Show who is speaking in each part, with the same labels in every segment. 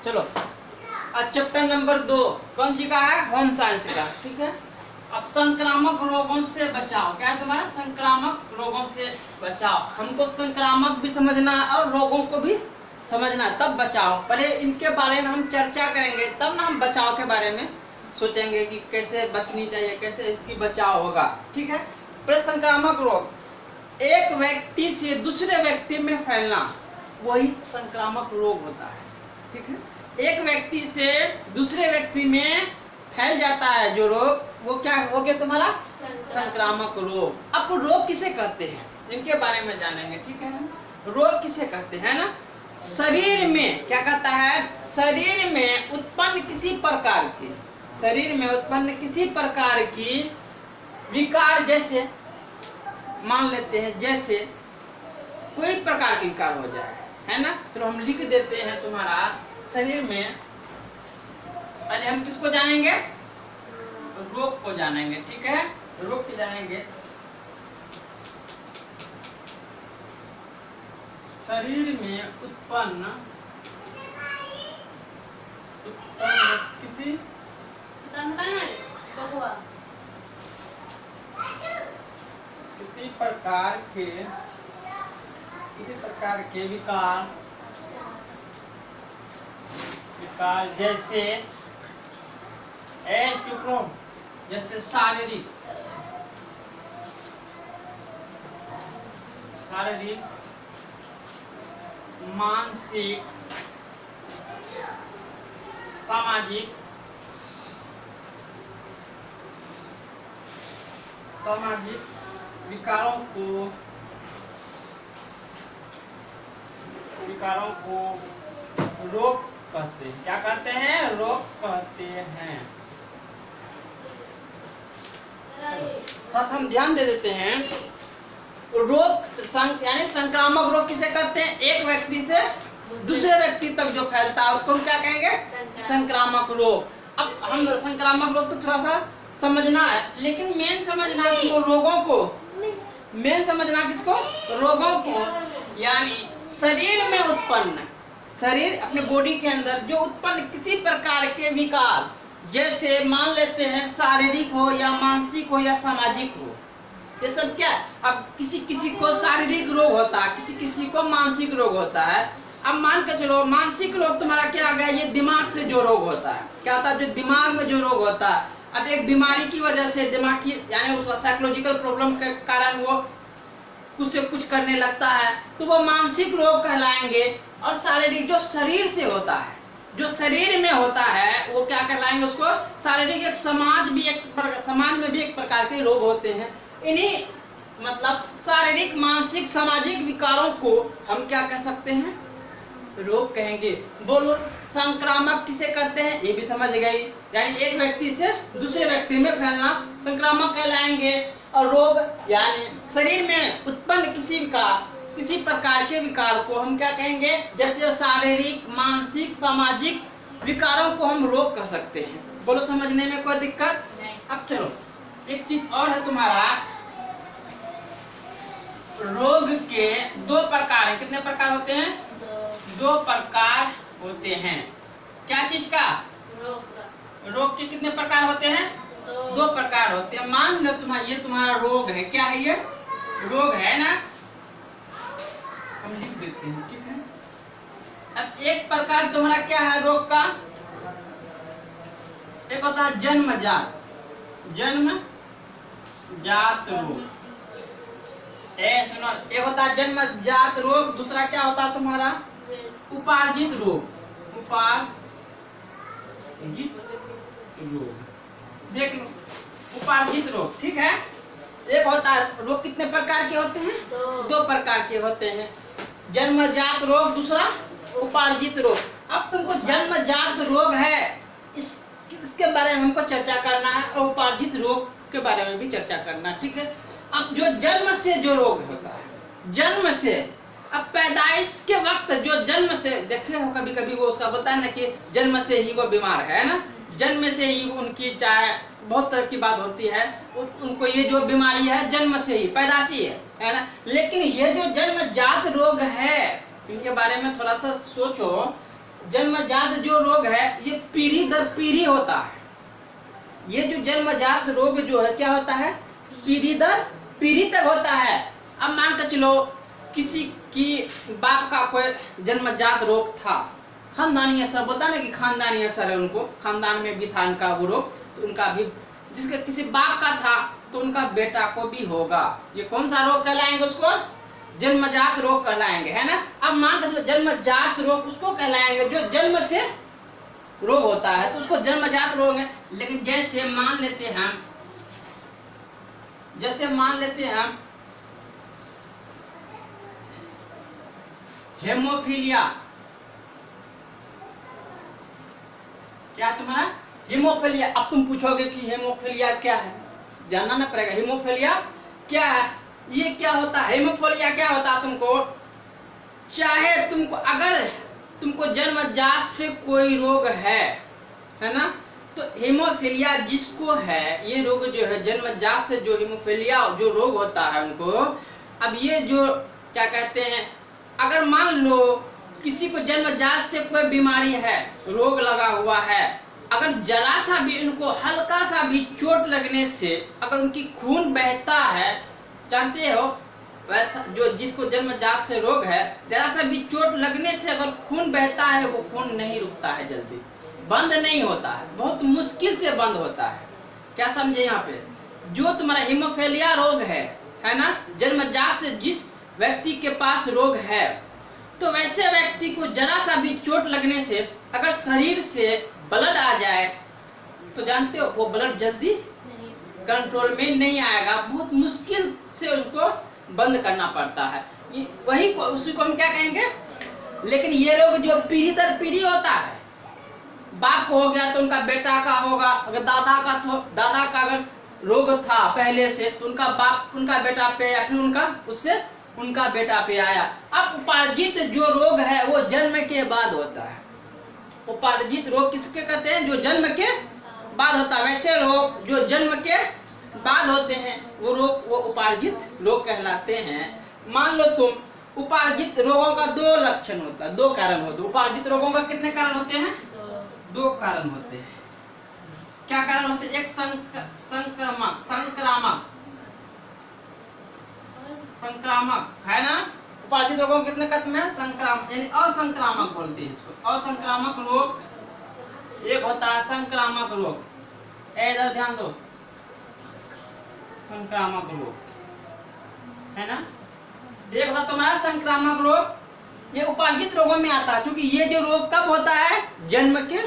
Speaker 1: चलो अब chapter number 2 कौन सी का है? होम साइंस का। ठीक है, अब संक्रामक रोगों से बचाव। क्या है तुम्हारा? संक्रामक रोगों से बचाव। हमको संक्रामक भी समझना है और रोगों को भी समझना है, तब बचाव। पहले इनके बारे में हम चर्चा करेंगे, तब ना हम बचाव के बारे में सोचेंगे कि कैसे बचनी चाहिए, कैसे इसकी बचाव होगा। ठीक है, पर संक्रामक रोग एक व्यक्ति से दूसरे व्यक्ति में फैलना, वही संक्रामक रोग होता है। ठीक है, एक व्यक्ति से दूसरे व्यक्ति में फैल जाता है जो रोग, वो क्या हो गया तुम्हारा? संक्रामक रोग। अब रोग किसे कहते हैं, इनके बारे में जानेंगे। ठीक है, रोग किसे कहते हैं ना? शरीर में क्या कहता है? शरीर में उत्पन्न किसी प्रकार की, शरीर में उत्पन्न किसी प्रकार की विकार, जैसे मान लेते हैं जैसे कोई प्रकार की विकार हो जाए, है ना, तो हम लिख देते हैं तुम्हारा शरीर में। पहले हम किसको जानेंगे? रोग को जानेंगे। ठीक है, रोग को जानेंगे। शरीर में उत्पन्न किसी प्रकार के विकार जैसे चुप रहो, जैसे शारीरिक, मानसिक, सामाजिक विकारों को रोग कहते हैं। क्या कहते हैं? रोग कहते हैं। थोड़ा हम ध्यान दे देते हैं। रोग यानी संक्रामक रोग किसे कहते हैं? एक व्यक्ति से दूसरे व्यक्ति तक जो फैलता है उसको हम क्या कहेंगे? संक्रामक रोग। अब हम संक्रामक रोग तो थोड़ा सा समझना है, लेकिन मेन समझना किसको? रोगों को। मेन समझना किसको? रोगों को। यानी शरीर में उत्पन्न, शरीर अपने बॉडी के अंदर जो उत्पन्न किसी प्रकार के विकार, जैसे मान लेते हैं शारीरिक हो या मानसिक हो या सामाजिक हो, ये सब क्या है? अब किसी किसी को शारीरिक रोग होता है, किसी किसी को मानसिक रोग होता है। अब मान के चलो मानसिक रोग तुम्हारा क्या आ गया? ये दिमाग से जो रोग होता है। क्या होता है? जो दिमाग में जो रोग होता है। अब एक बीमारी की वजह से दिमाग की यानी उसका साइकोलॉजिकल प्रॉब्लम के कारण वो कुछ से कुछ करने लगता है, तो वो मानसिक रोग कहलाएंगे। और शारीरिक जो शरीर से होता है, जो शरीर में होता है, वो क्या कहलाएंगे? उसको शारीरिक। एक समाज में भी एक प्रकार के रोग होते हैं। इन्हीं मतलब शारीरिक, मानसिक, सामाजिक विकारों को हम क्या कह सकते हैं? रोग कहेंगे। बोलो संक्रामक किसे कहते हैं? ये भी समझ गई, यानी एक व्यक्ति से दूसरे व्यक्ति में फैलना संक्रामक कहलाएंगे। और रोग यानी शरीर में उत्पन्न किसी प्रकार के विकार को हम क्या कहेंगे? जैसे शारीरिक, मानसिक, सामाजिक विकारों को हम रोग कह सकते हैं। बोलो समझने में कोई दिक्कत नहीं। अब चलो एक चीज और है तुम्हारा, रोग के दो प्रकार हैं। कितने प्रकार होते हैं? दो प्रकार होते हैं। क्या चीज का? रोग के कितने प्रकार होते हैं? दो प्रकार होते हैं। मान लो ये तुम्हारा रोग है। क्या है ये? रोग है ना, हम लिख देते हैं। ठीक है, अब एक प्रकार तुम्हारा क्या है रोग का? एक होता है जन्मजात रोग। सुनो, एक होता है जन्मजात रोग, दूसरा क्या होता है तुम्हारा? उपार्जित रोग। देख लो, उपार्जित रोग। ठीक है, एक होता है रोग। कितने प्रकार के होते हैं? दो प्रकार के होते हैं, जन्मजात रोग, दूसरा उपार्जित रोग। अब तुमको जन्मजात रोग है, इसके बारे में हमको चर्चा करना है, और उपार्जित रोग के बारे में भी चर्चा करना। ठीक है, अब जो जन्म से जो रोग होता है, जन्म से, अब पैदाइश के वक्त जो जन्म से देखे हो कभी कभी वो उसका बोलता है ना कि जन्म से ही वो बीमार है ना, जन्म से ही उनकी चाहे बहुत तरह की बात होती है, उनको ये जो बीमारी है जन्म से ही पैदाशी है ना। लेकिन ये जो जन्मजात रोग है, इनके बारे में थोड़ा सा सोचो। जन्मजात जो रोग है ये पीढ़ी दर पीढ़ी होता है। ये जो जन्मजात रोग जो है क्या होता है, पीढ़ी दर पीढ़ी तक होता है। अब मान कर चलो किसी की बाप का कोई जन्मजात रोग था, खानदानी असर बोलता है ना कि खानदानी असर है, उनको खानदान में भी था इनका वो रोग, तो उनका भी जिसके किसी बाप का था तो उनका बेटा को भी होगा। ये कौन सा रोग कहलाएंगे, उसको जन्मजात रोग कहलाएंगे, है ना। अब मान कर चलो जन्मजात रोग उसको कहलाएंगे जो जन्म से रोग होता है, तो उसको जन्मजात रोग है। लेकिन जैसे मान लेते हैं हम हेमोफीलिया, क्या तुम्हारा हेमोफीलिया। अब तुम पूछोगे कि हेमोफीलिया क्या है, जानना ना पड़ेगा हेमोफीलिया क्या है। ये क्या होता है, हेमोफीलिया क्या होता है, तुमको चाहे तुमको अगर तुमको जन्मजात से कोई रोग है ना, तो हेमोफीलिया जिसको है, ये रोग जो है जन्मजात से जो हेमोफीलिया जो रोग होता है उनको, अब ये जो क्या कहते हैं, अगर मान लो किसी को जन्मजात से कोई बीमारी है, रोग लगा हुआ है, अगर जरा सा भी उनको हल्का सा भी चोट लगने से अगर उनकी खून बहता है, जानते हो वैसा जो जिसको जन्मजात से रोग है, जरा सा भी चोट लगने से अगर खून बहता है, वो खून नहीं रुकता है, जल्दी बंद नहीं होता है, बहुत मुश्किल से बंद होता है। क्या समझे यहाँ पे, जो तुम्हारा हेमोफीलिया रोग है ना, जन्मजात से जिस व्यक्ति के पास रोग है, तो वैसे व्यक्ति को जरा सा भी चोट लगने से अगर शरीर से ब्लड आ जाए, तो जानते हो वो ब्लड जल्दी कंट्रोल में नहीं आएगा, बहुत मुश्किल से उसको बंद करना पड़ता है। वही उसी को हम क्या कहेंगे। लेकिन ये रोग जो पीढ़ी दर पीढ़ी होता है, बाप को हो गया तो उनका बेटा का होगा, अगर दादा का अगर रोग था पहले से, तो उनका बाप उनका बेटा पे, या फिर उससे उनका बेटा पे आया। अब उपार्जित जो रोग है वो जन्म के बाद होता है। उपार्जित रोग किसके कहते हैं, जो जन्म के बाद होता है। वैसे रोग जो जन्म के बाद होते हैं वो रोग वो उपार्जित रोग कहलाते हैं। मान लो तुम उपार्जित रोगों का दो लक्षण होता है, दो कारण होते हैं। उपार्जित रोगों का कितने कारण होते हैं, दो कारण होते हैं। क्या कारण होते हैं, एक संक्रामक है ना। उपार्जित रोगों कितने किस्म है, संक्रामक यानी असंक्रामक बोलते हैं इसको, असंक्रामक रोग। एक होता है संक्रामक रोग, इधर ध्यान दो, संक्रामक रोग है ना। एक होता तुम्हारा संक्रामक रोग, ये उपार्जित रोगों में आता है, क्योंकि ये जो रोग कब होता है, जन्म के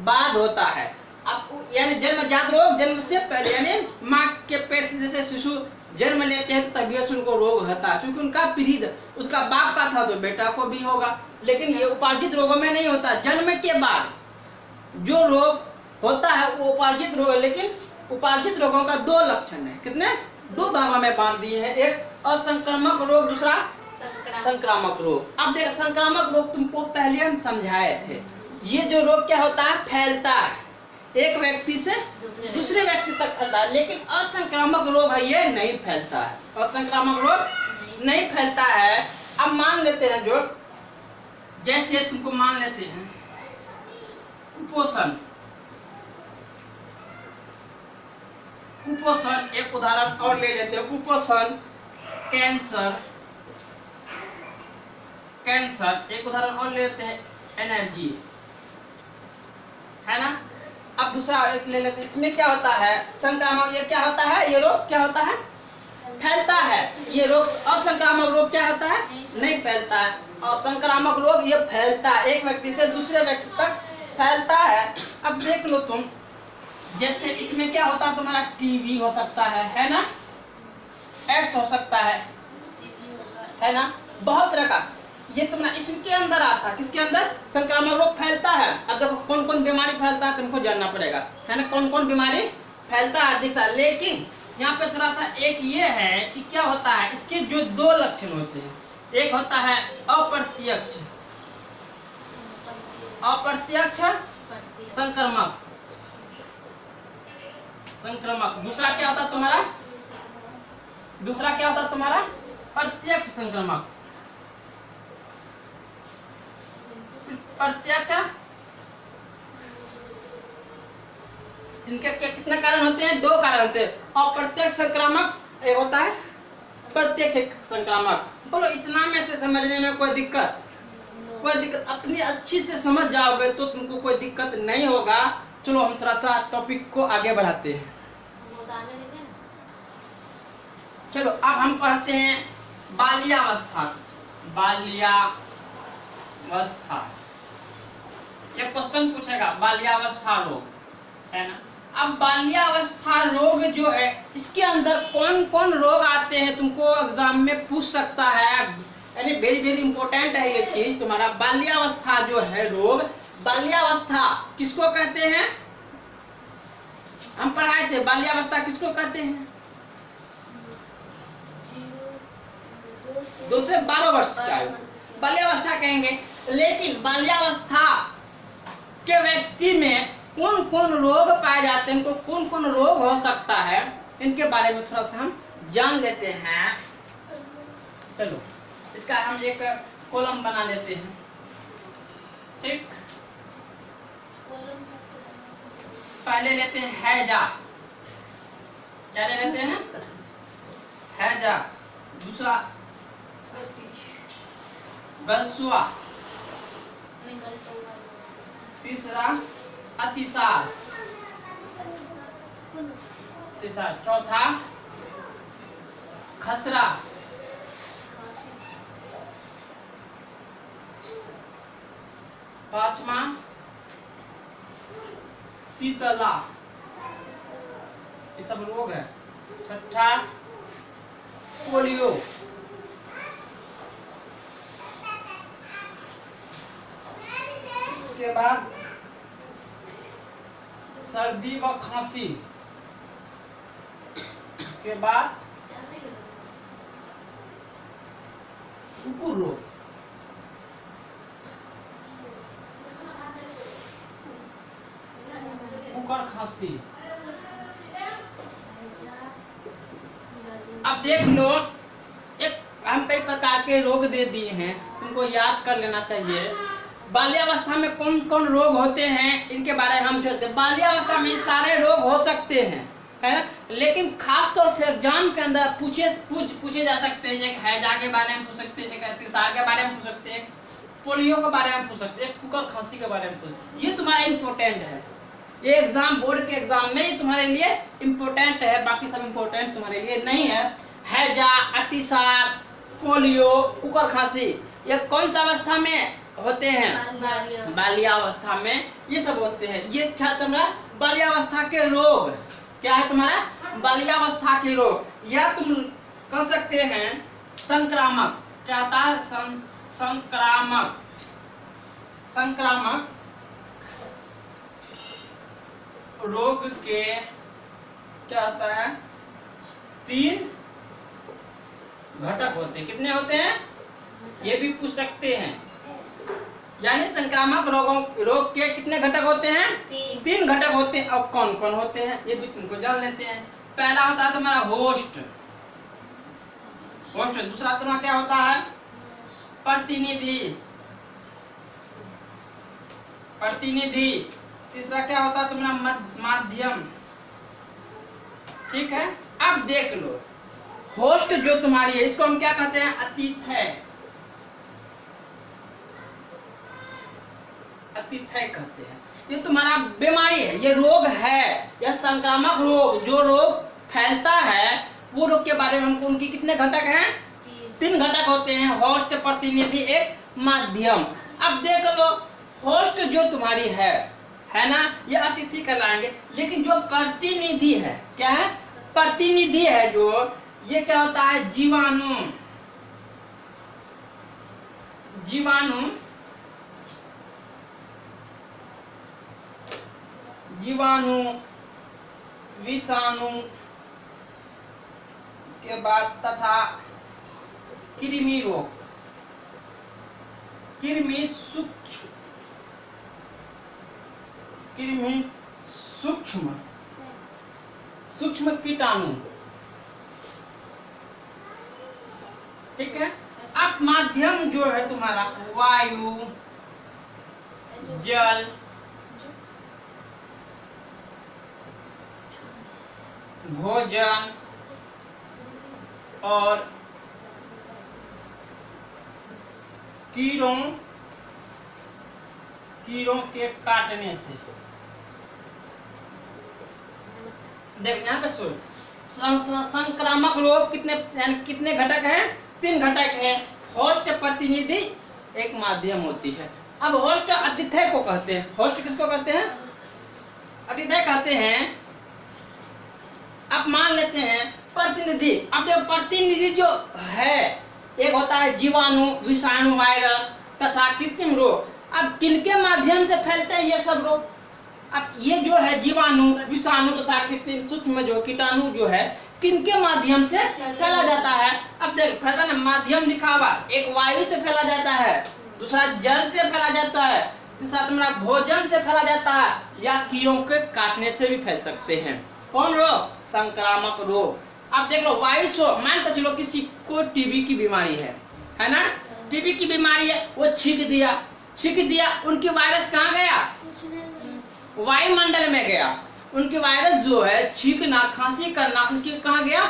Speaker 1: बाद होता है। अब यानी जन्मजात रोग जन्म से पहले, यानी माँ के पेट से जैसे शिशु जन्म लेते हैं तो तभी से उनको रोग होता है, क्योंकि उनका पीढ़ी उसका बाप का था तो बेटा को भी होगा। लेकिन ये उपार्जित रोगों में नहीं होता, जन्म के बाद जो रोग होता है वो उपार्जित रोग है। लेकिन उपार्जित रोगों का दो लक्षण है, कितने, दो भागों में बांट दिए हैं, एक असंक्रामक रोग, दूसरा संक्रामक रोग। अब देखो संक्रामक रोग तुमको पहले हम समझाए थे। ये जो रोग क्या होता है, फैलता है, एक व्यक्ति से दूसरे व्यक्ति तक फैलता है। लेकिन असंक्रामक रोग है ये नहीं फैलता है, असंक्रामक रोग नहीं फैलता है। अब मान लेते हैं जो, जैसे तुमको मान लेते हैं कुपोषण, कुपोषण एक उदाहरण और ले लेते हैं, कुपोषण, कैंसर एक उदाहरण और लेते हैं, एनर्जी है ना। अब दूसरा एक ले लेते हैं, इसमें क्या होता है, संक्रामक, ये क्या होता है, ये रोग क्या होता है, फैलता है। ये रोग असंक्रामक रोग क्या होता है, नहीं फैलता है। और संक्रामक रोग ये फैलता है, एक व्यक्ति से दूसरे व्यक्ति तक फैलता है। अब देख लो तुम, जैसे इसमें क्या होता है, तुम्हारा टीबी हो सकता है ना, एड्स हो सकता है ना, बहुत तरह का ये तुम्हारा इसके अंदर आता है। किसके अंदर, संक्रामक रोग फैलता है। अब देखो कौन कौन बीमारी फैलता है तुमको जानना पड़ेगा, है ना, कौन कौन बीमारी फैलता है दिखता है। लेकिन यहाँ पे थोड़ा सा एक ये है कि क्या होता है, इसके जो दो लक्षण होते हैं, एक होता है अप्रत्यक्ष संक्रमक, दूसरा क्या होता तुम्हारा प्रत्यक्ष संक्रमक। प्रत्यक्ष, इनके कितने कारण होते हैं? 2 कारण होते हैं। और प्रत्यक्ष संक्रामक एक होता है प्रत्यक्ष संक्रामक। बोलो इतना में से समझने में कोई दिक्कत? कोई दिक्कत? अपनी अच्छी से समझ जाओगे तो तुमको कोई दिक्कत नहीं होगा। चलो हम थोड़ा सा टॉपिक को आगे बढ़ाते हैं। चलो अब हम पढ़ते हैं बाल्यावस्था। बाल्यावस्था, एक क्वेश्चन पूछेगा बाल्यावस्था रोग, है ना। अब बाल्यावस्था रोग जो है, इसके अंदर कौन कौन रोग आते हैं तुमको एग्जाम में पूछ सकता है। यानी वेरी वेरी इंपॉर्टेंट है ये चीज तुम्हारा। बाल्यावस्था जो है रोग, बाल्यावस्था किसको कहते हैं? हम पढ़ाए थे बाल्यावस्था किसको कहते हैं? 2 से 12 वर्ष का बाल्यावस्था कहेंगे। लेकिन बाल्यावस्था के व्यक्ति में कौन कौन रोग पाए जाते हैं, इनको कौन कौन रोग हो सकता है, इनके बारे में थोड़ा सा हम जान लेते हैं। चलो इसका हम एक कॉलम बना लेते हैं, ठीक। पहले लेते हैं हैजा, क्या ले लेते हैं? हैजा। दूसरा गलसुआ। तीसरा अतिसार। चौथा खसरा। पांचवा शीतला, ये सब रोग है। छठा पोलियो। इसके बाद सर्दी व खांसी। इसके बाद कुकुर रोग। कुकर खांसी। अब देख लो, एक हम कई प्रकार के रोग दे दिए हैं, तुमको याद कर लेना चाहिए। बाल्यावस्था में कौन कौन रोग होते हैं इनके बारे में हम चलते हैं। बाल्यावस्था में सारे रोग हो सकते हैं, है ना। लेकिन खास तौर से एग्जाम के अंदर पूछे जा सकते हैं। एक हैजा के बारे में पूछ सकते हैं, एक अतिसार के बारे में पूछ सकते हैं, पोलियो के बारे में पूछ सकते हैं, कुकर खांसी के बारे में पूछ। ये तुम्हारा इम्पोर्टेंट है, ये एग्जाम बोर्ड के एग्जाम में तुम्हारे लिए इम्पोर्टेंट है, बाकी सब इम्पोर्टेंट तुम्हारे लिए नहीं है। हैजा, अतिसार, पोलियो, कुकर खांसी, ये कौन सा अवस्था में होते हैं? बाल्यावस्था में ये सब होते हैं। ये क्या तुम्हारा बाल्यावस्था के रोग, क्या है तुम्हारा? बाल्यावस्था के रोग। या तुम कह सकते हैं संक्रामक। क्या होता है? संक्रामक। संक्रामक रोग के क्या होता है? 3 घटक होते हैं। कितने होते हैं? ये भी पूछ सकते हैं। यानी संक्रामक रोग के कितने घटक होते हैं? 3 घटक होते हैं। अब कौन कौन होते हैं ये भी तुमको जान लेते हैं। पहला होता है तुम्हारा होस्ट। दूसरा तुम्हारा क्या होता है? प्रतिनिधि। तीसरा क्या होता है तुम्हारा? माध्यम। ठीक है। अब देख लो, होस्ट जो तुम्हारी है इसको हम क्या कहते हैं? अतिथय कहते हैं। ये तुम्हारा बीमारी है, ये रोग है, यह संक्रामक रोग। जो रोग फैलता है वो रोग के बारे में हमको, उनकी कितने घटक हैं? 3 घटक होते हैं, होस्ट, प्रतिनिधि, एक माध्यम। अब देख लो, होस्ट जो तुम्हारी है ना, ये अतिथि कहलाएंगे। लेकिन जो प्रतिनिधि है, क्या है? प्रतिनिधि है जो, ये क्या होता है? जीवाणु, विषाणु, इसके बाद तथा कृमि रोग, कृमि सूक्ष्म कीटाणु। ठीक है। अब माध्यम जो है तुम्हारा वायु, जल, भोजन और कीड़ों के काटने से। देखो यहाँ पे सुन, संक्रामक रोग कितने घटक हैं? 3 घटक हैं। होस्ट, प्रतिनिधि, एक माध्यम होती है। अब होस्ट अतिथय को कहते हैं। होस्ट किसको कहते हैं? अतिथय कहते हैं। अब मान लेते हैं प्रतिनिधि। अब देखो प्रतिनिधि जो है, एक होता है जीवाणु, विषाणु, वायरस तथा कृत्रिम रोग। अब किनके माध्यम से फैलते हैं ये सब रोग? अब ये जो है जीवाणु, विषाणु तथा कृत्रिम सूक्ष्म जो कीटाणु जो है, किनके माध्यम से फैला जाता है? अब देख फैला माध्यम लिखा हुआ, एक वायु से फैला जाता है, दूसरा जल से फैला जाता है, तीसरा तुम्हारा भोजन से फैला जाता है, या कीड़ों के काटने से भी फैल सकते हैं। कौन रोग? संक्रामक रोग। अब देख लो वायु से मान के चलो किसी को टीबी की बीमारी है ना, टीबी की बीमारी है, वो छींक दिया, उनकी वायरस कहाँ गया? वायुमंडल में गया। उनकी वायरस जो है छींकना, खांसी करना, उनकी कहाँ गया?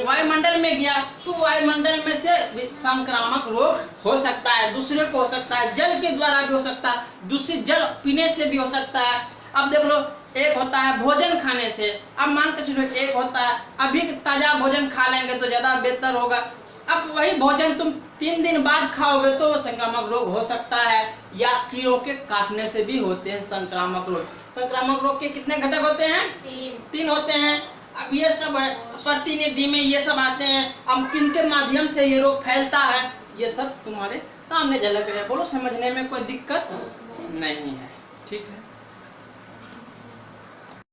Speaker 1: वायुमंडल में गया। तो वायुमंडल में से संक्रामक रोग हो सकता है, दूसरे को हो सकता है, जल के द्वारा भी हो सकता है, दूषित जल पीने से भी हो सकता है। अब देख लो, एक होता है भोजन खाने से। अब मान के चलो एक होता है अभी ताजा भोजन खा लेंगे तो ज्यादा बेहतर होगा। अब वही भोजन तुम 3 दिन बाद खाओगे तो संक्रामक रोग हो सकता है, या कीड़ों के काटने से भी होते हैं संक्रामक रोग। संक्रामक रोग के कितने घटक होते हैं? 3 होते हैं। अब ये सब है प्रतिनिधि में ये सब आते हैं। अब किनके माध्यम से ये रोग फैलता है, ये सब तुम्हारे सामने झलक रहे हैं। बोलो समझने में कोई दिक्कत नहीं है? ठीक है।